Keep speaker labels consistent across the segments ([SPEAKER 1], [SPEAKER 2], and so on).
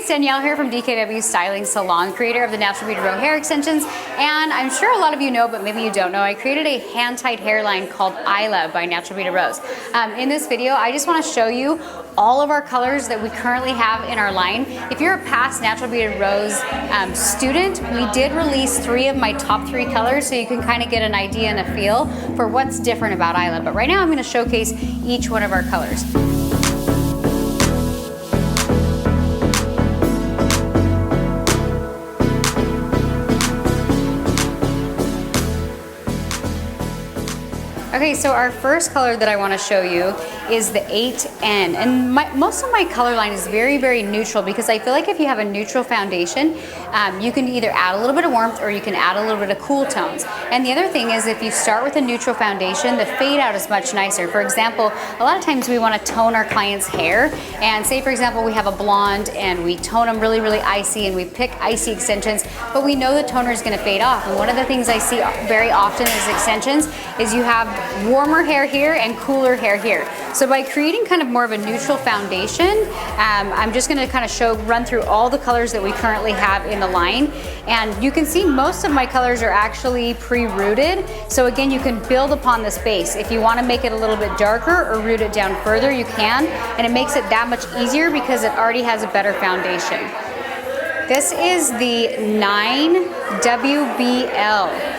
[SPEAKER 1] it's Danielle here from DKW Styling Salon, creator of the Natural Beaded Row hair extensions. And I'm sure a lot of you know, but maybe you don't know, I created a hand-tied hairline called ISLA by Natural Beaded Rows. In this video, I just want to show you all of our colors that we currently have in our line. If you're a past Natural Beaded Rows student, we did release 3 of my top 3 colors, so you can kind of get an idea and a feel for what's different about ISLA. But right now I'm going to showcase each one of our colors. Okay, so our first color that I want to show you is the 8N, and most of my color line is very, very neutral because I feel like if you have a neutral foundation, you can either add a little bit of warmth or you can add a little bit of cool tones. And the other thing is if you start with a neutral foundation, the fade out is much nicer. For example, a lot of times we want to tone our client's hair, and say for example we have a blonde and we tone them really, really icy and we pick icy extensions, but we know the toner is going to fade off. And one of the things I see very often as extensions is you have warmer hair here and cooler hair here. So by creating kind of more of a neutral foundation, I'm just going to kind of run through all the colors that we currently have in the line. And you can see most of my colors are actually pre-rooted. So again, you can build upon this base. If you want to make it a little bit darker or root it down further, you can. And it makes it that much easier because it already has a better foundation. This is the 9 WBL.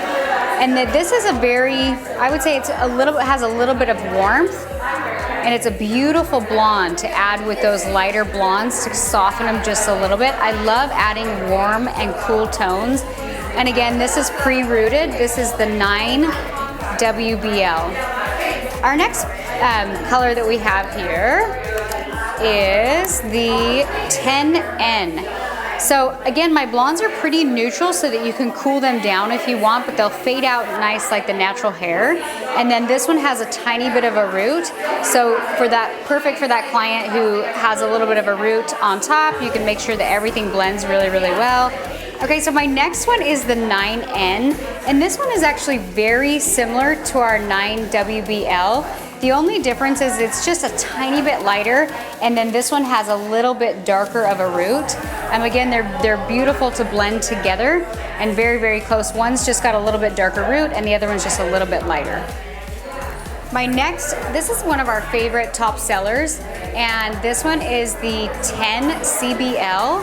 [SPEAKER 1] And this is a very, I would say it has a little bit of warmth, and it's a beautiful blonde to add with those lighter blondes to soften them just a little bit. I love adding warm and cool tones. And again, this is pre-rooted. This is the 9 WBL. Our next color that we have here is the 10N. So again, my blondes are pretty neutral so that you can cool them down if you want, but they'll fade out nice like the natural hair. And then this one has a tiny bit of a root. So perfect for that client who has a little bit of a root on top. You can make sure that everything blends really, really well. Okay, so my next one is the 9N, and this one is actually very similar to our 9 WBL. The only difference is it's just a tiny bit lighter, and then this one has a little bit darker of a root. And again, they're beautiful to blend together and very, very close. One's just got a little bit darker root and the other one's just a little bit lighter. This is one of our favorite top sellers, and this one is the 10 CBL.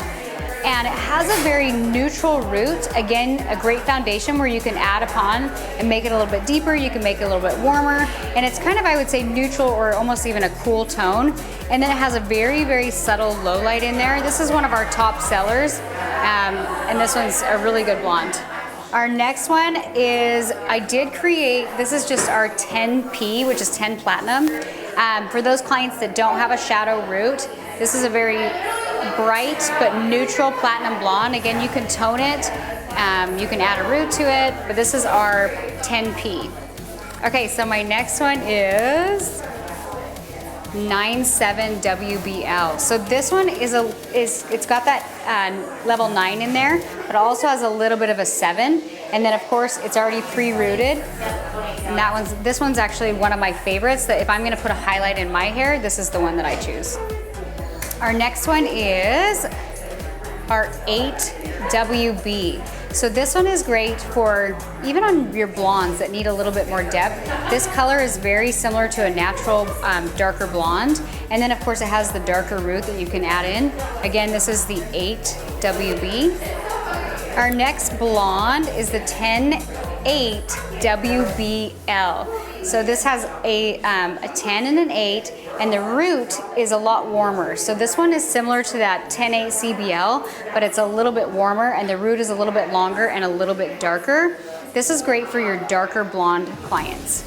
[SPEAKER 1] And it has a very neutral root. Again, a great foundation where you can add upon and make it a little bit deeper. You can make it a little bit warmer. And it's kind of, I would say, neutral or almost even a cool tone. And then it has a very, very subtle low light in there. This is one of our top sellers. And this one's a really good blonde. Our next one is, this is just our 10P, which is 10 Platinum. For those clients that don't have a shadow root, this is a very bright but neutral platinum blonde. Again, you can tone it, you can add a root to it, but this is our 10P. Okay, so my next one is 97 WBL. So this one it's got that level 9 in there, but also has a little bit of a 7. And then of course it's already pre-rooted. And this one's actually one of my favorites, that if I'm gonna put a highlight in my hair, this is the one that I choose. Our next one is our 8 WB. So this one is great for even on your blondes that need a little bit more depth. This color is very similar to a natural darker blonde. And then of course it has the darker root that you can add in. Again, this is the 8 WB. Our next blonde is the 10-8 WBL. So this has a 10 and an 8, and the root is a lot warmer. So this one is similar to that 10-8 CBL, but it's a little bit warmer, and the root is a little bit longer and a little bit darker. This is great for your darker blonde clients.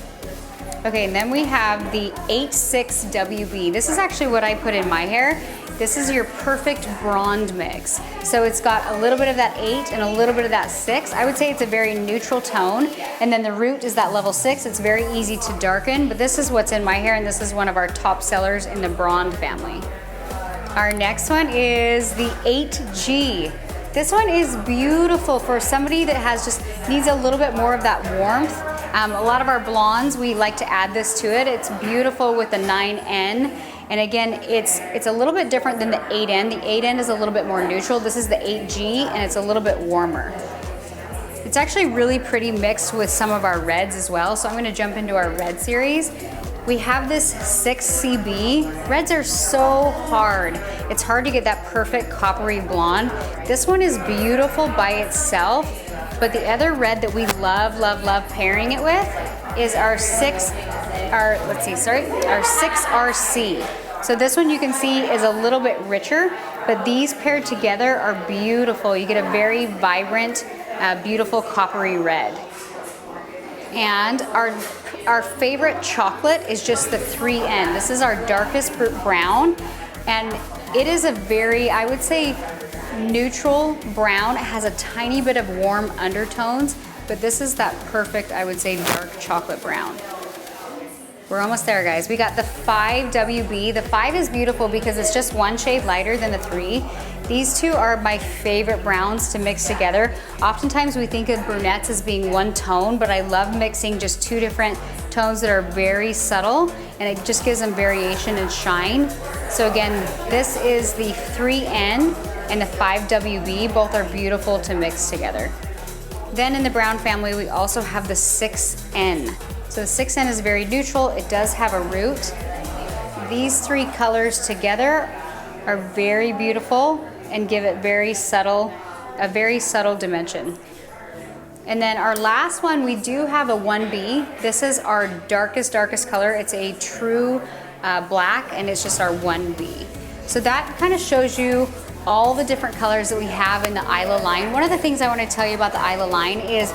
[SPEAKER 1] Okay, and then we have the 8-6 WB. This is actually what I put in my hair. This is your perfect blonde mix. So it's got a little bit of that 8 and a little bit of that 6. I would say it's a very neutral tone. And then the root is that level 6. It's very easy to darken, but this is what's in my hair, and this is one of our top sellers in the blonde family. Our next one is the 8G. This one is beautiful for somebody that needs a little bit more of that warmth. A lot of our blondes, we like to add this to it. It's beautiful with the 9N. And again, it's a little bit different than the 8N. The 8N is a little bit more neutral. This is the 8G, and it's a little bit warmer. It's actually really pretty mixed with some of our reds as well. So I'm gonna jump into our red series. We have this 6CB. Reds are so hard. It's hard to get that perfect coppery blonde. This one is beautiful by itself, but the other red that we love, love, love pairing it with is our 6RC. So this one you can see is a little bit richer, but these paired together are beautiful. You get a very vibrant, beautiful coppery red. And our favorite chocolate is just the 3N. This is our darkest brown, and it is a very, I would say, neutral brown. It has a tiny bit of warm undertones, but this is that perfect, I would say, dark chocolate brown. We're almost there, guys. We got the 5WB. The 5 is beautiful because it's just one shade lighter than the 3. These two are my favorite browns to mix together. Oftentimes we think of brunettes as being one tone, but I love mixing just two different tones that are very subtle, and it just gives them variation and shine. So again, this is the 3N and the 5WB. Both are beautiful to mix together. Then in the brown family, we also have the 6N. So the 6N is very neutral. It does have a root. These three colors together are very beautiful and give it a very subtle dimension. And then our last one, we do have a 1B. This is our darkest color. It's a true black, and it's just our 1B. So that kind of shows you all the different colors that we have in the ISLA line. One of the things I want to tell you about the ISLA line is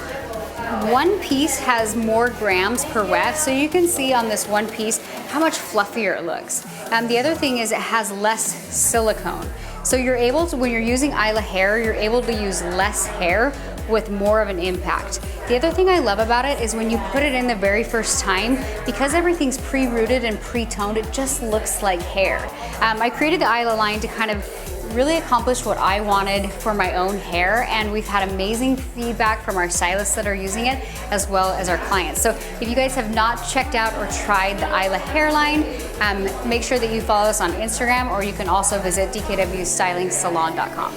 [SPEAKER 1] one piece has more grams per weft, so you can see on this one piece how much fluffier it looks. The other thing is it has less silicone. So you're able to, when you're using ISLA hair, you're able to use less hair with more of an impact. The other thing I love about it is when you put it in the very first time, because everything's pre-rooted and pre-toned, it just looks like hair. I created the ISLA line to kind of really accomplished what I wanted for my own hair, and we've had amazing feedback from our stylists that are using it, as well as our clients. So if you guys have not checked out or tried the ISLA hairline, make sure that you follow us on Instagram, or you can also visit dkwstylingsalon.com.